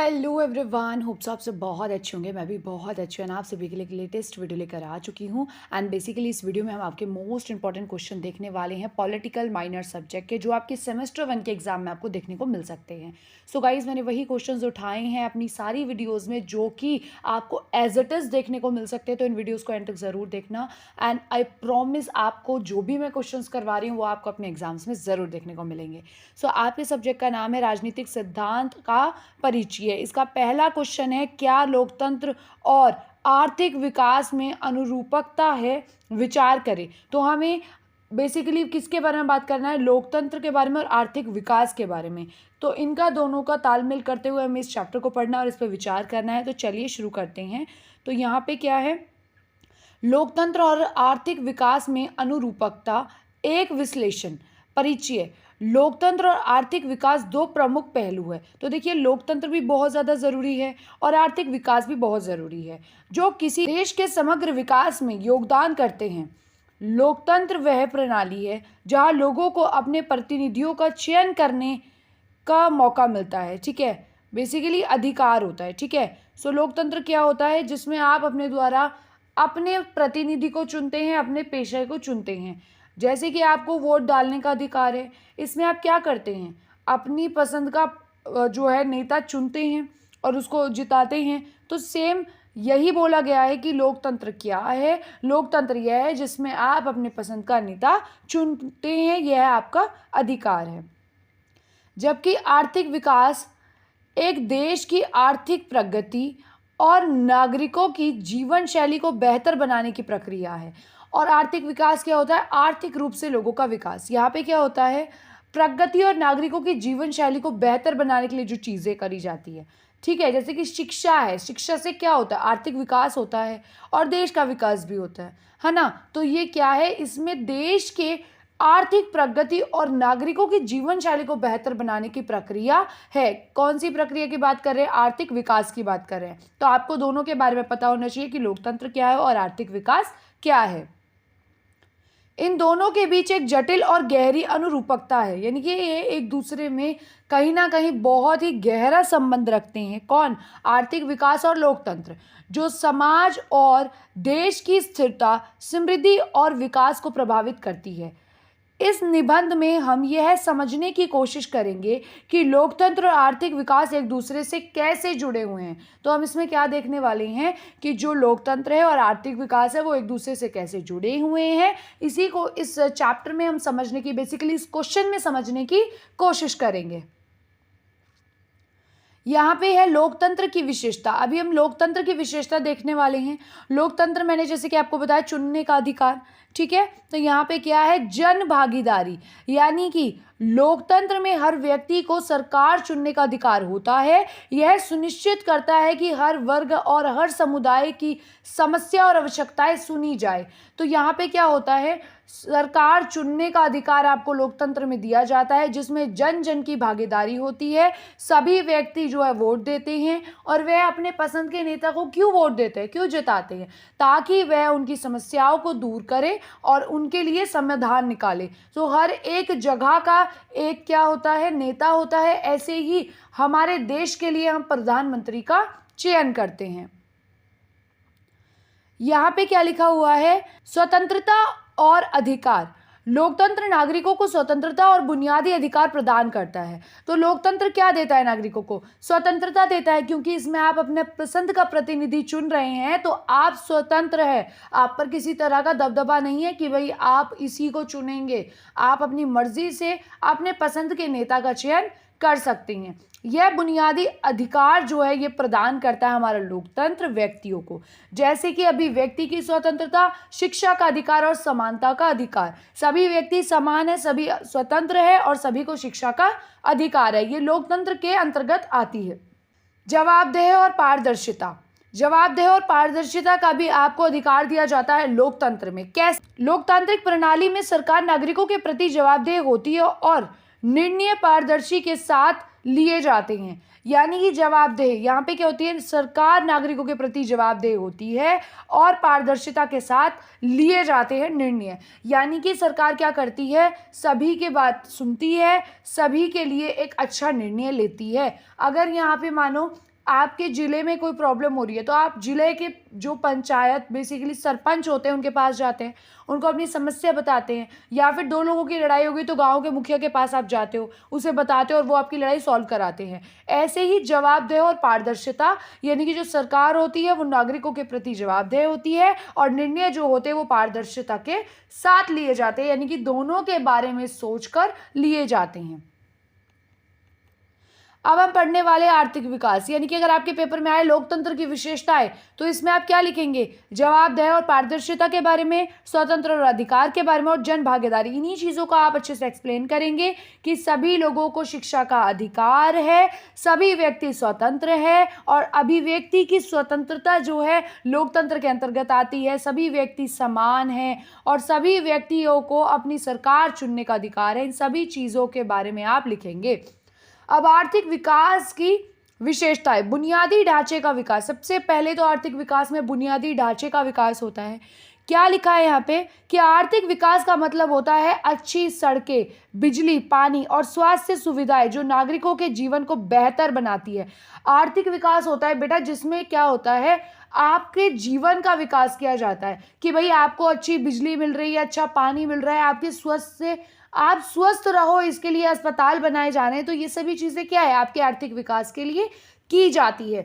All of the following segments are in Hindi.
हेलो एवरीवन, होप्स आप सब बहुत अच्छे होंगे। मैं भी बहुत अच्छी हूँ। आप सभी के लिए एक लेटेस्ट वीडियो लेकर आ चुकी हूँ। एंड बेसिकली इस वीडियो में हम आपके मोस्ट इंपॉर्टेंट क्वेश्चन देखने वाले हैं पॉलिटिकल माइनर सब्जेक्ट के, जो आपके सेमेस्टर 1 के एग्जाम में आपको देखने को मिल सकते हैं। सो गाइज, मैंने वही क्वेश्चन उठाए हैं अपनी सारी वीडियोज़ में, जो कि आपको एज इट इज़ देखने को मिल सकते हैं। तो इन वीडियोज़ को एंड तक ज़रूर देखना। एंड आई प्रॉमिस, आपको जो भी मैं क्वेश्चन करवा रही हूँ वो आपको अपने एग्जाम्स में ज़रूर देखने को मिलेंगे। सो आपके सब्जेक्ट का नाम है राजनीतिक सिद्धांत का परिचय। इसका पहला क्वेश्चन है, क्या लोकतंत्र और आर्थिक विकास में अनुरूपकता है, विचार करें। तो हमें बेसिकली किसके बारे में बात करना है? लोकतंत्र के बारे में और आर्थिक विकास के बारे में। तो इनका दोनों का तालमेल करते हुए हमें इस चैप्टर को पढ़ना और इस पर विचार करना है। तो चलिए शुरू करते हैं। तो यहाँ पे क्या है? लोकतंत्र और आर्थिक विकास में अनुरूपकता, एक विश्लेषण। परिचय। लोकतंत्र और आर्थिक विकास दो प्रमुख पहलू है। तो देखिए, लोकतंत्र भी बहुत ज़्यादा ज़रूरी है और आर्थिक विकास भी बहुत ज़रूरी है, जो किसी देश के समग्र विकास में योगदान करते हैं। लोकतंत्र वह प्रणाली है जहाँ लोगों को अपने प्रतिनिधियों का चयन करने का मौका मिलता है। ठीक है, बेसिकली अधिकार होता है। ठीक है, सो लोकतंत्र क्या होता है? जिसमें आप अपने द्वारा अपने प्रतिनिधि को चुनते हैं, अपने पेशे को चुनते हैं। जैसे कि आपको वोट डालने का अधिकार है, इसमें आप क्या करते हैं? अपनी पसंद का जो है नेता चुनते हैं और उसको जिताते हैं। तो सेम यही बोला गया है कि लोकतंत्र क्या है? लोकतंत्र यह है जिसमें आप अपने पसंद का नेता चुनते हैं, यह आपका अधिकार है। जबकि आर्थिक विकास एक देश की आर्थिक प्रगति और नागरिकों की जीवन शैली को बेहतर बनाने की प्रक्रिया है। और आर्थिक विकास क्या होता है? आर्थिक रूप से लोगों का विकास। यहाँ पे क्या होता है? प्रगति और नागरिकों की जीवन शैली को बेहतर बनाने के लिए जो चीज़ें करी जाती है। ठीक है, जैसे कि शिक्षा है। शिक्षा से क्या होता है? आर्थिक विकास होता है और देश का विकास भी होता है ना। तो ये क्या है? इसमें देश के आर्थिक प्रगति और नागरिकों की जीवन शैली को बेहतर बनाने की प्रक्रिया है। कौन सी प्रक्रिया की बात कर रहे हैं? आर्थिक विकास की बात कर रहे हैं। तो आपको दोनों के बारे में पता होना चाहिए कि लोकतंत्र क्या है और आर्थिक विकास क्या है। इन दोनों के बीच एक जटिल और गहरी अनुरूपकता है, यानी कि ये एक दूसरे में कहीं ना कहीं बहुत ही गहरा संबंध रखते हैं। कौन? आर्थिक विकास और लोकतंत्र, जो समाज और देश की स्थिरता, समृद्धि और विकास को प्रभावित करती है। इस निबंध में हम यह समझने की कोशिश करेंगे कि लोकतंत्र और आर्थिक विकास एक दूसरे से कैसे जुड़े हुए हैं। तो हम इसमें क्या देखने वाले हैं कि जो लोकतंत्र है और आर्थिक विकास है वो एक दूसरे से कैसे जुड़े हुए हैं। इसी को इस चैप्टर में हम समझने की, बेसिकली इस क्वेश्चन में समझने की कोशिश करेंगे। यहाँ पे है लोकतंत्र की विशेषता। अभी हम लोकतंत्र की विशेषता देखने वाले हैं। लोकतंत्र मैंने जैसे कि आपको बताया, चुनने का अधिकार। ठीक है, तो यहाँ पे क्या है? जन भागीदारी, यानी कि लोकतंत्र में हर व्यक्ति को सरकार चुनने का अधिकार होता है। यह सुनिश्चित करता है कि हर वर्ग और हर समुदाय की समस्या और आवश्यकताएं सुनी जाए। तो यहाँ पे क्या होता है? सरकार चुनने का अधिकार आपको लोकतंत्र में दिया जाता है, जिसमें जन जन की भागीदारी होती है। सभी व्यक्ति जो है वोट देते हैं और वह अपने पसंद के नेता को क्यों वोट देते हैं, क्यों जिताते हैं? ताकि वह उनकी समस्याओं को दूर करे और उनके लिए समाधान निकाले। तो हर एक जगह का एक क्या होता है? नेता होता है। ऐसे ही हमारे देश के लिए हम प्रधानमंत्री का चयन करते हैं। यहाँ पे क्या लिखा हुआ है? स्वतंत्रता और अधिकार। लोकतंत्र नागरिकों को स्वतंत्रता और बुनियादी अधिकार प्रदान करता है। तो लोकतंत्र क्या देता है? नागरिकों को स्वतंत्रता देता है, क्योंकि इसमें आप अपने पसंद का प्रतिनिधि चुन रहे हैं। तो आप स्वतंत्र है, आप पर किसी तरह का दबदबा नहीं है कि भाई आप इसी को चुनेंगे। आप अपनी मर्जी से अपने पसंद के नेता का चयन कर सकते हैं। यह बुनियादी अधिकार जो है ये प्रदान करता है हमारा लोकतंत्र व्यक्तियों को, जैसे कि अभी व्यक्ति की स्वतंत्रता, शिक्षा का अधिकार और समानता का अधिकार। सभी व्यक्ति समान है, सभी स्वतंत्र है और सभी को शिक्षा का अधिकार है। ये लोकतंत्र के अंतर्गत आती है। जवाबदेह और पारदर्शिता। जवाबदेह और पारदर्शिता का भी आपको अधिकार दिया जाता है लोकतंत्र में। कैसे? लोकतांत्रिक प्रणाली में सरकार नागरिकों के प्रति जवाबदेह होती है और निर्णय पारदर्शी के साथ लिए जाते हैं। यानी कि जवाबदेह, यहाँ पे क्या होती है? सरकार नागरिकों के प्रति जवाबदेह होती है और पारदर्शिता के साथ लिए जाते हैं निर्णय। यानी कि सरकार क्या करती है? सभी की बात सुनती है, सभी के लिए एक अच्छा निर्णय लेती है। अगर यहाँ पे मानो आपके ज़िले में कोई प्रॉब्लम हो रही है तो आप ज़िले के जो पंचायत बेसिकली सरपंच होते हैं उनके पास जाते हैं, उनको अपनी समस्या बताते हैं। या फिर 2 लोगों की लड़ाई हो गई तो गाँव के मुखिया के पास आप जाते हो, उसे बताते हो और वो आपकी लड़ाई सॉल्व कराते हैं। ऐसे ही जवाबदेह और पारदर्शिता, यानी कि जो सरकार होती है वो नागरिकों के प्रति जवाबदेह होती है और निर्णय जो होते हैं वो पारदर्शिता के साथ लिए जाते हैं, यानी कि दोनों के बारे में सोचकर लिए जाते हैं। अब हम पढ़ने वाले आर्थिक विकास, यानी कि अगर आपके पेपर में आए लोकतंत्र की विशेषताएं तो इसमें आप क्या लिखेंगे? जवाबदेह और पारदर्शिता के बारे में, स्वतंत्र और अधिकार के बारे में और जन भागीदारी। इन्हीं चीज़ों का आप अच्छे से एक्सप्लेन करेंगे कि सभी लोगों को शिक्षा का अधिकार है, सभी व्यक्ति स्वतंत्र है और अभिव्यक्ति की स्वतंत्रता जो है लोकतंत्र के अंतर्गत आती है। सभी व्यक्ति समान हैं और सभी व्यक्तियों को अपनी सरकार चुनने का अधिकार है। इन सभी चीज़ों के बारे में आप लिखेंगे। अब आर्थिक विकास की विशेषताएं, बुनियादी ढांचे का विकास। सबसे पहले तो आर्थिक विकास में बुनियादी ढांचे का विकास होता है। क्या लिखा है यहाँ पे कि आर्थिक विकास का मतलब होता है अच्छी सड़कें, बिजली, पानी और स्वास्थ्य सुविधाएं जो नागरिकों के जीवन को बेहतर बनाती है। आर्थिक विकास होता है बेटा जिसमें क्या होता है, आपके जीवन का विकास किया जाता है कि भाई आपको अच्छी बिजली मिल रही है, अच्छा पानी मिल रहा है, आपके आप स्वस्थ रहो, इसके लिए अस्पताल बनाए जा रहे हैं। तो ये सभी चीज़ें क्या है, आपके आर्थिक विकास के लिए की जाती है।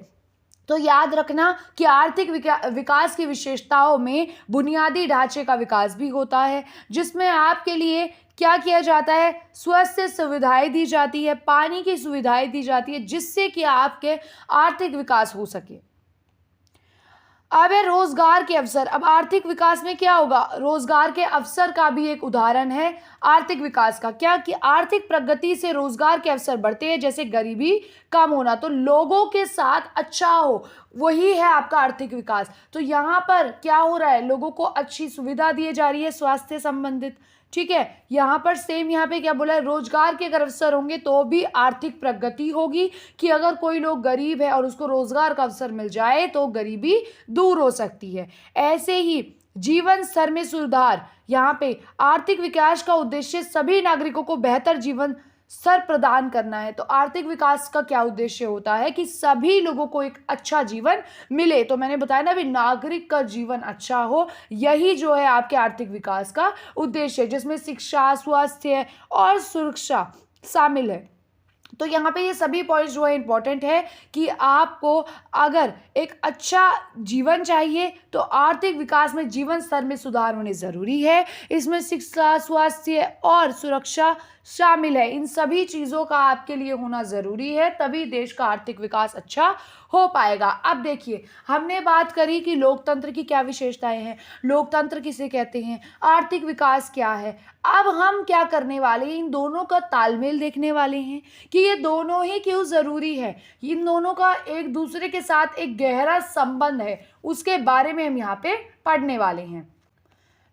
तो याद रखना कि आर्थिक विकास की विशेषताओं में बुनियादी ढांचे का विकास भी होता है, जिसमें आपके लिए क्या किया जाता है, स्वास्थ्य सुविधाएं दी जाती है, पानी की सुविधाएं दी जाती है, जिससे कि आपके आर्थिक विकास हो सके। अब है रोजगार के अवसर। अब आर्थिक विकास में क्या होगा, रोजगार के अवसर का भी एक उदाहरण है आर्थिक विकास का। क्या कि आर्थिक प्रगति से रोजगार के अवसर बढ़ते हैं, जैसे गरीबी कम होना, तो लोगों के साथ अच्छा हो, वही है आपका आर्थिक विकास। तो यहाँ पर क्या हो रहा है, लोगों को अच्छी सुविधा दी जा रही है स्वास्थ्य संबंधित, ठीक है। यहाँ पर सेम यहाँ पे क्या बोला है, रोजगार के अगर अवसर होंगे तो भी आर्थिक प्रगति होगी, कि अगर कोई लोग गरीब है और उसको रोजगार का अवसर मिल जाए तो गरीबी दूर हो सकती है। ऐसे ही जीवन स्तर में सुधार, यहाँ पे आर्थिक विकास का उद्देश्य सभी नागरिकों को बेहतर जीवन स्तर प्रदान करना है। तो आर्थिक विकास का क्या उद्देश्य होता है कि सभी लोगों को एक अच्छा जीवन मिले। तो मैंने बताया ना भी, नागरिक का जीवन अच्छा हो, यही जो है आपके आर्थिक विकास का उद्देश्य है, जिसमें शिक्षा, स्वास्थ्य और सुरक्षा शामिल है। तो यहाँ पे ये सभी पॉइंट्स जो है इंपॉर्टेंट है कि आपको अगर एक अच्छा जीवन चाहिए तो आर्थिक विकास में जीवन स्तर में सुधार होने ज़रूरी है। इसमें शिक्षा, स्वास्थ्य और सुरक्षा शामिल है। इन सभी चीज़ों का आपके लिए होना ज़रूरी है, तभी देश का आर्थिक विकास अच्छा हो पाएगा। अब देखिए, हमने बात करी कि लोकतंत्र की क्या विशेषताएं हैं, लोकतंत्र किसे कहते हैं, आर्थिक विकास क्या है। अब हम क्या करने वाले हैं, इन दोनों का तालमेल देखने वाले हैं कि ये दोनों ही क्यों ज़रूरी है, इन दोनों का एक दूसरे के साथ एक गहरा संबंध है, उसके बारे में हम यहाँ पे पढ़ने वाले हैं।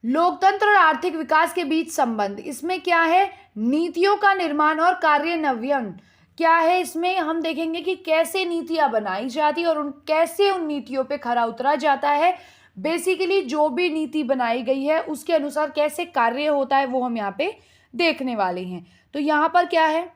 लोकतंत्र और आर्थिक विकास के बीच संबंध, इसमें क्या है, नीतियों का निर्माण और कार्यान्वयन क्या है। इसमें हम देखेंगे कि कैसे नीतियां बनाई जाती है और कैसे उन नीतियों पे खरा उतरा जाता है। बेसिकली जो भी नीति बनाई गई है उसके अनुसार कैसे कार्य होता है वो हम यहाँ पे देखने वाले हैं। तो यहाँ पर क्या है,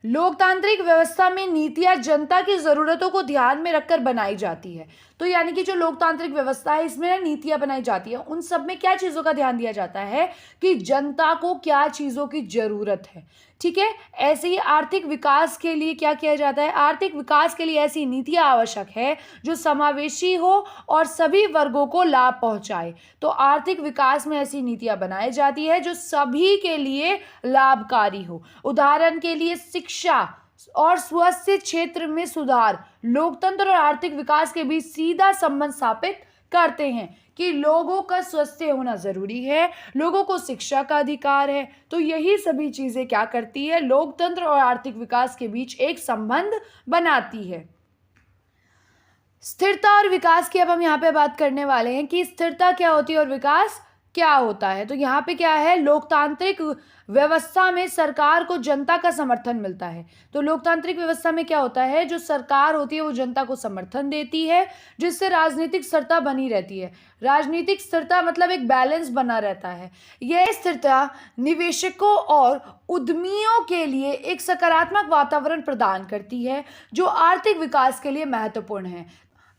लोकतांत्रिक व्यवस्था में नीतियां जनता की जरूरतों को ध्यान में रखकर बनाई जाती है। तो यानी कि जो लोकतांत्रिक व्यवस्था है इसमें ना नीतियां बनाई जाती है, उन सब में क्या चीज़ों का ध्यान दिया जाता है कि जनता को क्या चीज़ों की ज़रूरत है, ठीक है। ऐसे ही आर्थिक विकास के लिए क्या किया जाता है, आर्थिक विकास के लिए ऐसी नीतियां आवश्यक है जो समावेशी हो और सभी वर्गों को लाभ पहुंचाए। तो आर्थिक विकास में ऐसी नीतियां बनाई जाती है जो सभी के लिए लाभकारी हो। उदाहरण के लिए शिक्षा और स्वास्थ्य क्षेत्र में सुधार लोकतंत्र और आर्थिक विकास के बीच सीधा संबंध स्थापित करते हैं कि लोगों का स्वास्थ्य होना जरूरी है, लोगों को शिक्षा का अधिकार है। तो यही सभी चीजें क्या करती है, लोकतंत्र और आर्थिक विकास के बीच एक संबंध बनाती है। स्थिरता और विकास की अब हम यहाँ पे बात करने वाले हैं कि स्थिरता क्या होती है और विकास क्या होता है? तो यहाँ पे क्या है, लोकतांत्रिक व्यवस्था में सरकार को जनता का समर्थन मिलता है। तो लोकतांत्रिक व्यवस्था में क्या होता है, जो सरकार होती है वो जनता को समर्थन देती है, जिससे राजनीतिक स्थिरता बनी रहती है। राजनीतिक स्थिरता मतलब एक बैलेंस बना रहता है। यह स्थिरता निवेशकों और उद्यमियों के लिए एक सकारात्मक वातावरण प्रदान करती है, जो आर्थिक विकास के लिए महत्वपूर्ण है।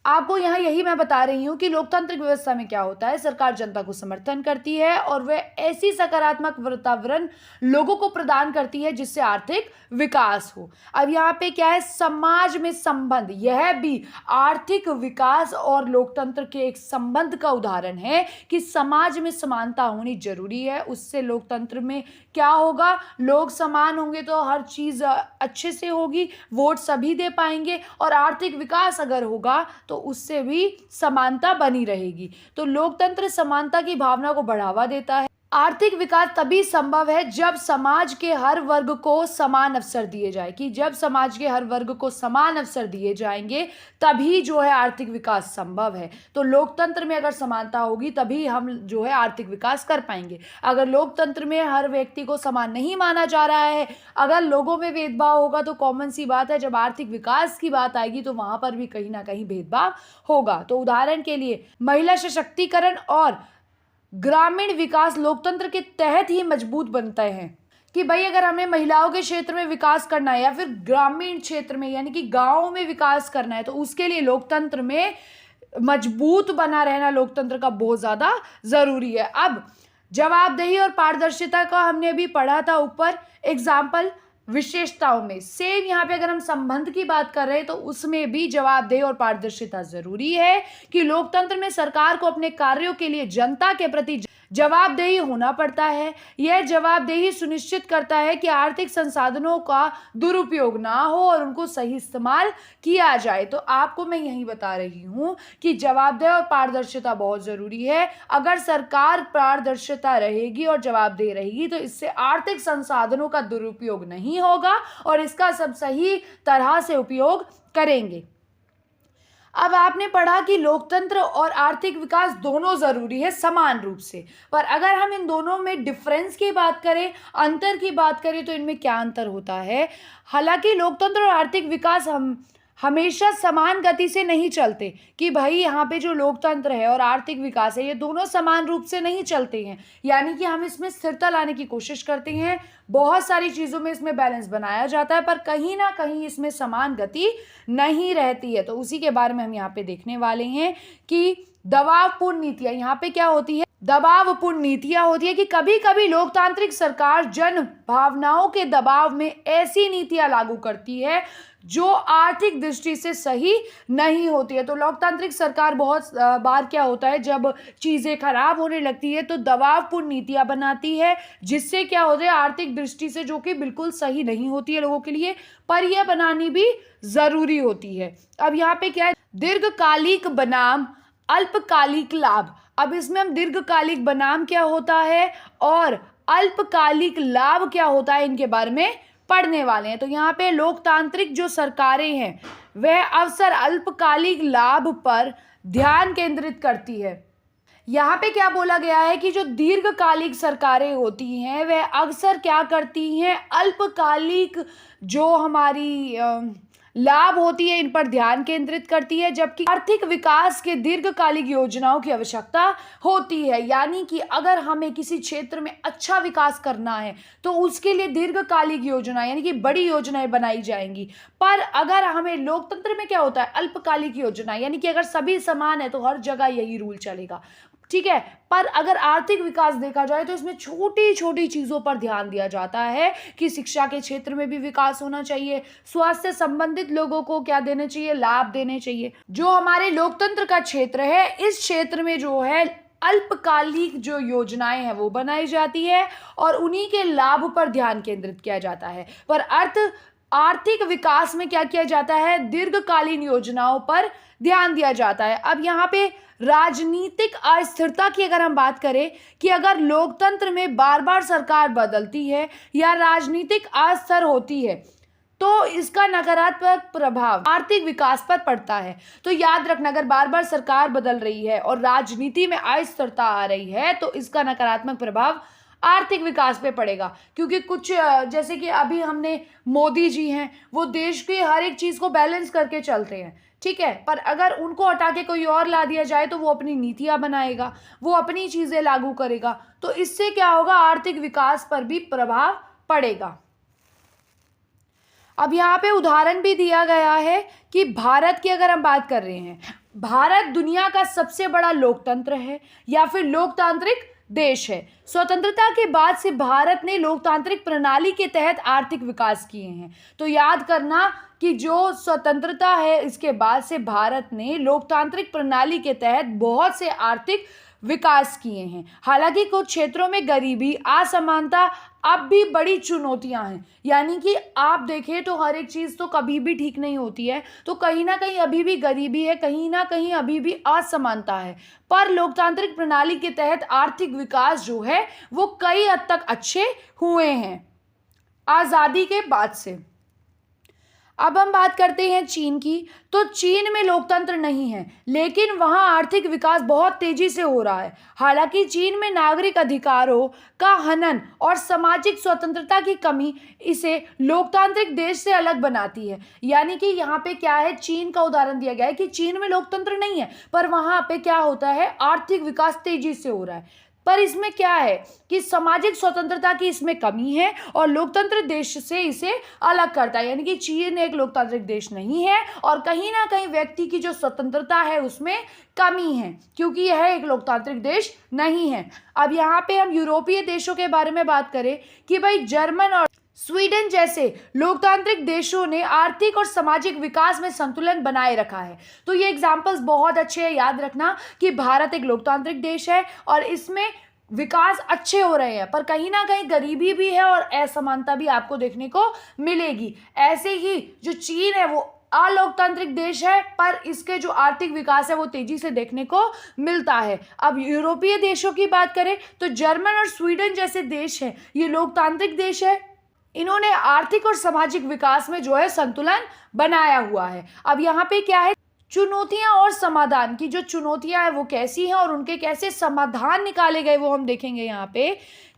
आपको यहाँ यही मैं बता रही हूँ कि लोकतांत्रिक व्यवस्था में क्या होता है, सरकार जनता को समर्थन करती है और वह ऐसी सकारात्मक वातावरण लोगों को प्रदान करती है जिससे आर्थिक विकास हो। अब यहाँ पे क्या है, समाज में संबंध, यह भी आर्थिक विकास और लोकतंत्र के एक संबंध का उदाहरण है कि समाज में समानता होनी जरूरी है। उससे लोकतंत्र में क्या होगा, लोग समान होंगे तो हर चीज अच्छे से होगी, वोट सभी दे पाएंगे, और आर्थिक विकास अगर होगा तो उससे भी समानता बनी रहेगी। तो लोकतंत्र समानता की भावना को बढ़ावा देता है। आर्थिक विकास तभी संभव है जब समाज के हर वर्ग को समान अवसर दिए जाए, कि जब समाज के हर वर्ग को समान अवसर दिए जाएंगे तभी जो है आर्थिक विकास संभव है। तो लोकतंत्र में अगर समानता होगी तभी हम जो है आर्थिक विकास कर पाएंगे। अगर लोकतंत्र में हर व्यक्ति को समान नहीं माना जा रहा है, अगर लोगों में भेदभाव होगा, तो कॉमन सी बात है जब आर्थिक विकास की बात आएगी तो वहां पर भी कहीं ना कहीं भेदभाव होगा। तो उदाहरण के लिए महिला सशक्तिकरण और ग्रामीण विकास लोकतंत्र के तहत ही मजबूत बनते हैं, कि भाई अगर हमें महिलाओं के क्षेत्र में विकास करना है या फिर ग्रामीण क्षेत्र में यानी कि गांव में विकास करना है, तो उसके लिए लोकतंत्र में मजबूत बना रहना लोकतंत्र का बहुत ज्यादा जरूरी है। अब जवाबदेही और पारदर्शिता का हमने अभी पढ़ा था ऊपर एग्जाम्पल विशेषताओं में, सेम यहाँ पे अगर हम संबंध की बात कर रहे हैं तो उसमें भी जवाबदेही और पारदर्शिता जरूरी है, कि लोकतंत्र में सरकार को अपने कार्यों के लिए जनता के प्रति जवाबदेही होना पड़ता है। यह जवाबदेही सुनिश्चित करता है कि आर्थिक संसाधनों का दुरुपयोग ना हो और उनको सही इस्तेमाल किया जाए। तो आपको मैं यही बता रही हूँ कि जवाबदेही और पारदर्शिता बहुत जरूरी है। अगर सरकार पारदर्शिता रहेगी और जवाबदेही रहेगी तो इससे आर्थिक संसाधनों का दुरुपयोग नहीं होगा और इसका सब सही तरह से उपयोग करेंगे। अब आपने पढ़ा कि लोकतंत्र और आर्थिक विकास दोनों जरूरी है समान रूप से, पर अगर हम इन दोनों में डिफरेंस की बात करें, अंतर की बात करें, तो इनमें क्या अंतर होता है। हालांकि लोकतंत्र और आर्थिक विकास हम हमेशा समान गति से नहीं चलते, कि भाई यहाँ पे जो लोकतंत्र है और आर्थिक विकास है ये दोनों समान रूप से नहीं चलते हैं, यानी कि हम इसमें स्थिरता लाने की कोशिश करते हैं, बहुत सारी चीज़ों में इसमें बैलेंस बनाया जाता है, पर कहीं ना कहीं इसमें समान गति नहीं रहती है। तो उसी के बारे में हम यहाँ पे देखने वाले हैं कि दबावपूर्ण नीतियाँ, यहाँ पे क्या होती है, दबावपूर्ण नीतियां होती है कि कभी कभी लोकतांत्रिक सरकार जन भावनाओं के दबाव में ऐसी नीतियां लागू करती है जो आर्थिक दृष्टि से सही नहीं होती है। तो लोकतांत्रिक सरकार बहुत बार क्या होता है, जब चीज़ें खराब होने लगती है तो दबावपूर्ण नीतियां बनाती है, जिससे क्या होता है आर्थिक दृष्टि से जो कि बिल्कुल सही नहीं होती है लोगों के लिए, पर यह बनानी भी ज़रूरी होती है। अब यहाँ पे क्या है, दीर्घकालिक बनाम अल्पकालिक लाभ। अब इसमें हम दीर्घकालिक बनाम क्या होता है और अल्पकालिक लाभ क्या होता है इनके बारे में पढ़ने वाले हैं। तो यहाँ पे लोकतांत्रिक जो सरकारें हैं वह अक्सर अल्पकालिक लाभ पर ध्यान केंद्रित करती है। यहाँ पे क्या बोला गया है कि जो दीर्घकालिक सरकारें होती हैं वह अक्सर क्या करती हैं, अल्पकालिक जो हमारी लाभ होती है इन पर ध्यान केंद्रित करती है, जबकि आर्थिक विकास के दीर्घकालिक योजनाओं की आवश्यकता होती है। यानी कि अगर हमें किसी क्षेत्र में अच्छा विकास करना है तो उसके लिए दीर्घकालिक योजना यानी कि बड़ी योजनाएं बनाई जाएंगी, पर अगर हमें लोकतंत्र में क्या होता है, अल्पकालिक योजना, यानी कि अगर सभी समान है तो हर जगह यही रूल चलेगा, ठीक है। पर अगर आर्थिक विकास देखा जाए तो इसमें छोटी छोटी चीज़ों पर ध्यान दिया जाता है कि शिक्षा के क्षेत्र में भी विकास होना चाहिए, स्वास्थ्य से संबंधित लोगों को क्या देने चाहिए, लाभ देने चाहिए। जो हमारे लोकतंत्र का क्षेत्र है इस क्षेत्र में जो है अल्पकालिक जो योजनाएं हैं वो बनाई जाती है और उन्हीं के लाभ पर ध्यान केंद्रित किया जाता है, पर आर्थिक विकास में क्या किया जाता है, दीर्घकालीन योजनाओं पर ध्यान दिया जाता है। अब यहाँ पे राजनीतिक अस्थिरता की अगर हम बात करें कि अगर लोकतंत्र में बार बार सरकार बदलती है या राजनीतिक अस्थिर होती है तो इसका नकारात्मक प्रभाव आर्थिक विकास पर पड़ता है। तो याद रखना, अगर बार बार सरकार बदल रही है और राजनीति में अस्थिरता आ रही है तो इसका नकारात्मक प्रभाव आर्थिक विकास पे पड़ेगा। क्योंकि कुछ जैसे कि अभी हमने मोदी जी हैं, वो देश की हर एक चीज़ को बैलेंस करके चलते हैं, ठीक है, पर अगर उनको हटा के कोई और ला दिया जाए तो वो अपनी नीतियां बनाएगा, वो अपनी चीज़ें लागू करेगा, तो इससे क्या होगा, आर्थिक विकास पर भी प्रभाव पड़ेगा। अब यहाँ पे उदाहरण भी दिया गया है कि भारत की अगर हम बात कर रहे हैं, भारत दुनिया का सबसे बड़ा लोकतंत्र है या फिर लोकतांत्रिक देश है। स्वतंत्रता के बाद से भारत ने लोकतांत्रिक प्रणाली के तहत आर्थिक विकास किए हैं। तो याद करना कि जो स्वतंत्रता है इसके बाद से भारत ने लोकतांत्रिक प्रणाली के तहत बहुत से आर्थिक विकास किए हैं। हालांकि कुछ क्षेत्रों में गरीबी, असमानता अब भी बड़ी चुनौतियां हैं। यानी कि आप देखें तो हर एक चीज़ तो कभी भी ठीक नहीं होती है, तो कहीं ना कहीं अभी भी गरीबी है, कहीं ना कहीं अभी भी असमानता है। पर लोकतांत्रिक प्रणाली के तहत आर्थिक विकास जो है वो कई हद तक अच्छे हुए हैं आज़ादी के बाद से। अब हम बात करते हैं चीन की। तो चीन में लोकतंत्र नहीं है, लेकिन वहाँ आर्थिक विकास बहुत तेजी से हो रहा है। हालांकि चीन में नागरिक अधिकारों का हनन और सामाजिक स्वतंत्रता की कमी इसे लोकतांत्रिक देश से अलग बनाती है। यानी कि यहाँ पे क्या है, चीन का उदाहरण दिया गया है कि चीन में लोकतंत्र नहीं है, पर वहाँ पे क्या होता है, आर्थिक विकास तेजी से हो रहा है। पर इसमें क्या है कि सामाजिक स्वतंत्रता की इसमें कमी है और लोकतंत्र देश से इसे अलग करता है। यानी कि चीन एक लोकतांत्रिक देश नहीं है और कहीं ना कहीं व्यक्ति की जो स्वतंत्रता है उसमें कमी है, क्योंकि यह एक लोकतांत्रिक देश नहीं है। अब यहाँ पे हम यूरोपीय देशों के बारे में बात करें कि भाई जर्मन और स्वीडन जैसे लोकतांत्रिक देशों ने आर्थिक और सामाजिक विकास में संतुलन बनाए रखा है। तो ये एग्जाम्पल्स बहुत अच्छे हैं। याद रखना कि भारत एक लोकतांत्रिक देश है और इसमें विकास अच्छे हो रहे हैं, पर कहीं ना कहीं गरीबी भी है और असमानता भी आपको देखने को मिलेगी। ऐसे ही जो चीन है वो अलोकतांत्रिक देश है, पर इसके जो आर्थिक विकास है वो तेजी से देखने को मिलता है। अब यूरोपीय देशों की बात करें तो जर्मन और स्वीडन जैसे देश हैं, ये लोकतांत्रिक देश है। इन्होंने आर्थिक और सामाजिक विकास में जो है संतुलन बनाया हुआ है। अब यहाँ पे क्या है, चुनौतियां और समाधान की जो चुनौतियां हैं वो कैसी हैं और उनके कैसे समाधान निकाले गए वो हम देखेंगे यहाँ पे।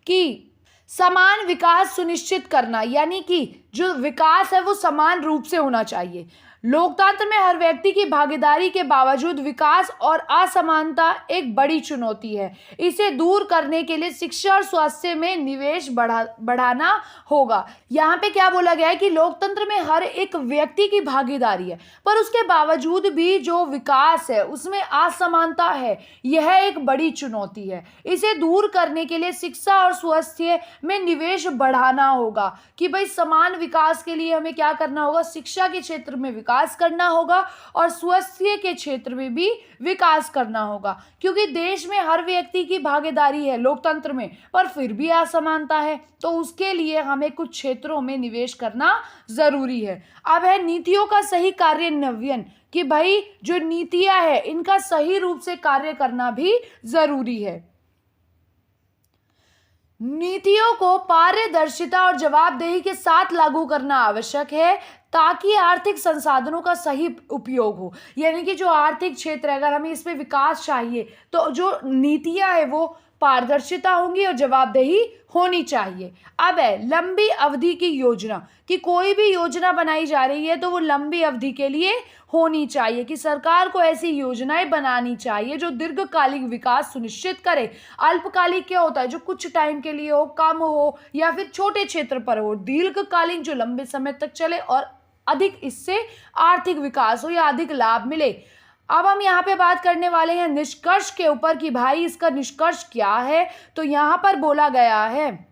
कि समान विकास सुनिश्चित करना, यानी कि जो विकास है वो समान रूप से होना चाहिए। लोकतंत्र में हर व्यक्ति की भागीदारी के बावजूद विकास और असमानता एक बड़ी चुनौती है। इसे दूर करने के लिए शिक्षा और स्वास्थ्य में निवेश बढ़ाना होगा। यहाँ पे क्या बोला गया है कि लोकतंत्र में हर एक व्यक्ति की भागीदारी है, पर उसके बावजूद भी जो विकास है उसमें असमानता है, यह एक बड़ी चुनौती है। इसे दूर करने के लिए शिक्षा और स्वास्थ्य में निवेश बढ़ाना होगा। कि भाई समान विकास के लिए हमें क्या करना होगा, शिक्षा के क्षेत्र में विकास करना होगा और स्वास्थ्य के क्षेत्र में भी विकास करना होगा। क्योंकि देश में हर व्यक्ति की भागीदारी है लोकतंत्र में, पर फिर भी असमानता है, तो उसके लिए हमें कुछ क्षेत्रों में निवेश करना जरूरी है। अब है नीतियों का सही कार्यान्वयन, कि भाई जो नीतियां है इनका सही रूप से कार्य करना भी जरूरी है। नीतियों को पारदर्शिता और जवाबदेही के साथ लागू करना आवश्यक है ताकि आर्थिक संसाधनों का सही उपयोग हो। यानी कि जो आर्थिक क्षेत्र है, अगर हमें इसमें विकास चाहिए तो जो नीतियां है वो पारदर्शिता होंगी और जवाबदेही होनी चाहिए। अब है लंबी अवधि की योजना, कि कोई भी योजना बनाई जा रही है तो वो लंबी अवधि के लिए होनी चाहिए। कि सरकार को ऐसी योजनाएं बनानी चाहिए जो दीर्घकालिक विकास सुनिश्चित करे। अल्पकालिक क्या होता है, जो कुछ टाइम के लिए हो, कम हो या फिर छोटे क्षेत्र पर हो। दीर्घकालीन जो लंबे समय तक चले और अधिक इससे आर्थिक विकास हो या अधिक लाभ मिले। अब हम यहाँ पे बात करने वाले हैं निष्कर्ष के ऊपर कि भाई इसका निष्कर्ष क्या है। तो यहाँ पर बोला गया है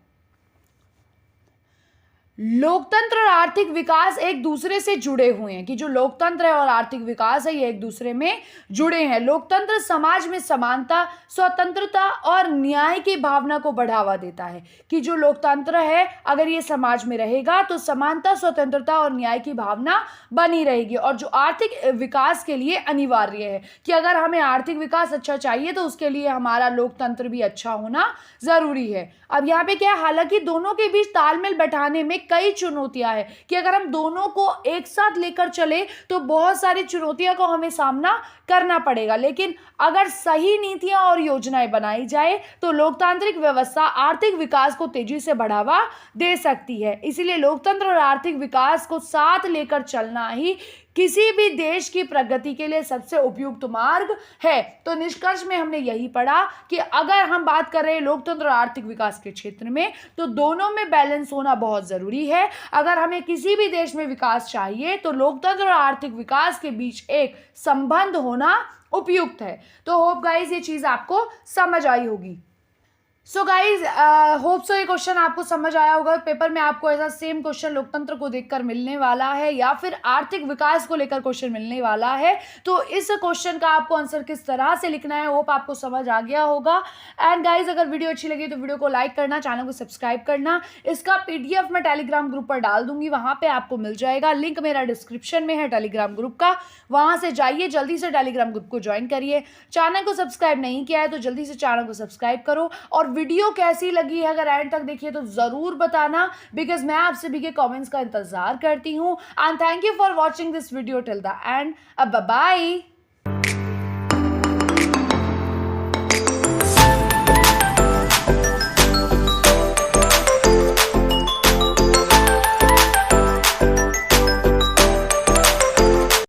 लोकतंत्र और आर्थिक विकास एक दूसरे से जुड़े हुए हैं। कि जो लोकतंत्र है और आर्थिक विकास है ये एक दूसरे में जुड़े हैं। लोकतंत्र समाज में समानता, स्वतंत्रता और न्याय की भावना को बढ़ावा देता है। कि जो लोकतंत्र है अगर ये समाज में रहेगा तो समानता, स्वतंत्रता और न्याय की भावना बनी रहेगी। और जो आर्थिक विकास के लिए अनिवार्य है, कि अगर हमें आर्थिक विकास अच्छा चाहिए तो उसके लिए हमारा लोकतंत्र भी अच्छा होना जरूरी है। अब यहाँ पे क्या है, हालांकि दोनों के बीच तालमेल बैठाने में कई चुनौतियां हैं कि अगर हम दोनों को एक साथ लेकर चले तो बहुत सारी चुनौतियों को हमें सामना करना पड़ेगा। लेकिन अगर सही नीतियां और योजनाएं बनाई जाए तो लोकतांत्रिक व्यवस्था आर्थिक विकास को तेजी से बढ़ावा दे सकती है। इसीलिए लोकतंत्र और आर्थिक विकास को साथ लेकर चलना ही किसी भी देश की प्रगति के लिए सबसे उपयुक्त मार्ग है। तो निष्कर्ष में हमने यही पढ़ा कि अगर हम बात कर रहे हैं लोकतंत्र और आर्थिक विकास के क्षेत्र में तो दोनों में बैलेंस होना बहुत जरूरी है। अगर हमें किसी भी देश में विकास चाहिए तो लोकतंत्र और आर्थिक विकास के बीच एक संबंध होना उपयुक्त है। तो होप गाइस ये चीज आपको समझ आई होगी। सो गाइज होप सो ये क्वेश्चन आपको समझ आया होगा। पेपर में आपको ऐसा सेम क्वेश्चन लोकतंत्र को देखकर मिलने वाला है या फिर आर्थिक विकास को लेकर क्वेश्चन मिलने वाला है। तो इस क्वेश्चन का आपको आंसर किस तरह से लिखना है होप आपको समझ आ गया होगा। एंड गाइज अगर वीडियो अच्छी लगी तो वीडियो को लाइक करना, चैनल को सब्सक्राइब करना। इसका PDF मैं टेलीग्राम ग्रुप पर डाल दूंगी, वहां पर आपको मिल जाएगा। लिंक मेरा डिस्क्रिप्शन में है टेलीग्राम ग्रुप का, वहां से जाइए, जल्दी से टेलीग्राम ग्रुप को ज्वाइन करिए। चैनल को सब्सक्राइब नहीं किया है तो जल्दी से चैनल को सब्सक्राइब करो। और वीडियो कैसी लगी है अगर एंड तक देखिए तो जरूर बताना, बिकॉज मैं आप सभी के कमेंट्स का इंतजार करती हूँ। And thank you for watching this video till the end. अब बाय।